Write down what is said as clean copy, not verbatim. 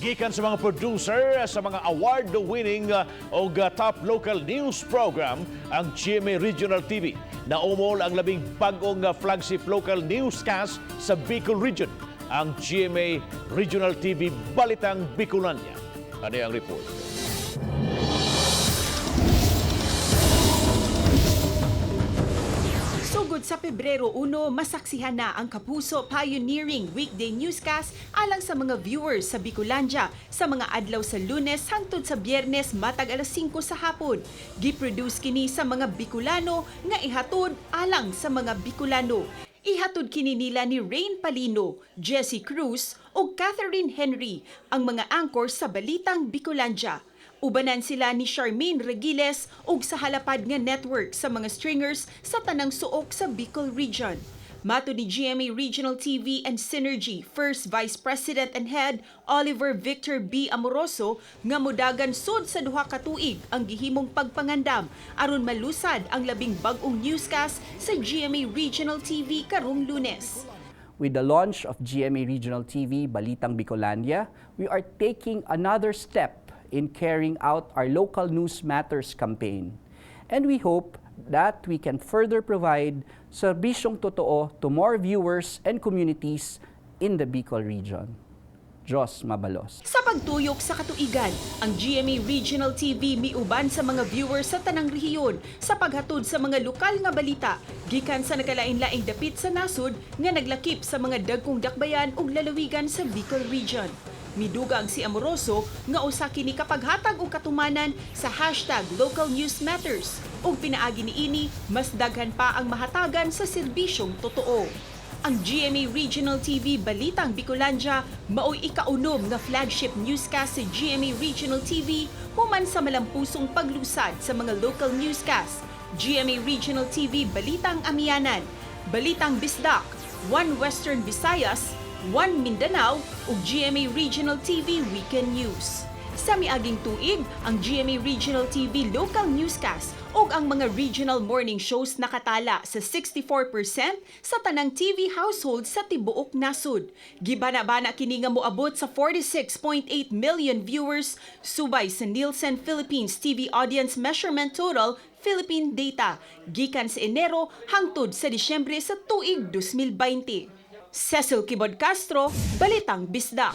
gikan sa mga producer sa mga award-winning o top local news program ang GMA Regional TV. Naumol ang labing bagong flagship local newscast sa Bicol Region, ang GMA Regional TV Balitang Bicolania. Ano ang report? Sugod sa Pebrero 1, masaksihan na ang Kapuso Pioneering Weekday Newscast alang sa mga viewers sa Bicolandia sa mga adlaw sa Lunes hangtod sa Biyernes matag alas 5 sa hapon. Giproduce kini sa mga Bicolano nga ihatod alang sa mga Bicolano. Ihatod kini nila ni Rain Palino, Jessie Cruz ug Catherine Henry ang mga anchor sa Balitang Bicolandia. Ubanan sila ni Charmaine Regiles ug sa halapad nga network sa mga stringers sa tanang suok sa Bicol Region. Mato ni GMA Regional TV and Synergy First Vice President and Head Oliver Victor B. Amoroso nga modagan sud sa duha ka tuig ang gihimong pagpangandam aron malusad ang labing bag-ong newscast sa GMA Regional TV karong Lunes. With the launch of GMA Regional TV Balitang Bicolandia, we are taking another step in carrying out our Local News Matters campaign. And we hope that we can further provide serbisyong totoo to more viewers and communities in the Bicol region. Diyos mabalos. Sa pagtuyok sa katuigan, ang GMA Regional TV miuban sa mga viewers sa tanang rehiyon sa paghatod sa mga lokal nga balita gikan sa nagalain-laing dapit sa nasod nga naglakip sa mga dagkong dakbayan ug lalawigan sa Bicol Region. Midugang si Amoroso nga usa kini kapaghatag og katumanan sa #Local News Matters ug pinaagi niini mas daghan pa ang mahatagan sa serbisyong totoo. Ang GMA Regional TV Balitang Bicolandia mao'y ikaunom nga flagship newscast sa GMA Regional TV human sa malampusong paglusad sa mga local newscast. GMA Regional TV Balitang Amianan, Balitang Bisdak, One Western Visayas, One Mindanao ug GMA Regional TV Weekend News. Sa miaging tuig, ang GMA Regional TV local newscast ug ang mga regional morning shows nakatala sa 64% sa tanang TV household sa tibuok nasod. Gibana-bana kini nga moabot sa 46.8 million viewers subay sa Nielsen Philippines TV Audience Measurement Total Philippine Data gikan sa Enero hangtod sa Disyembre sa tuig 2020. Cecil Kibod Castro, Balitang Bisdak.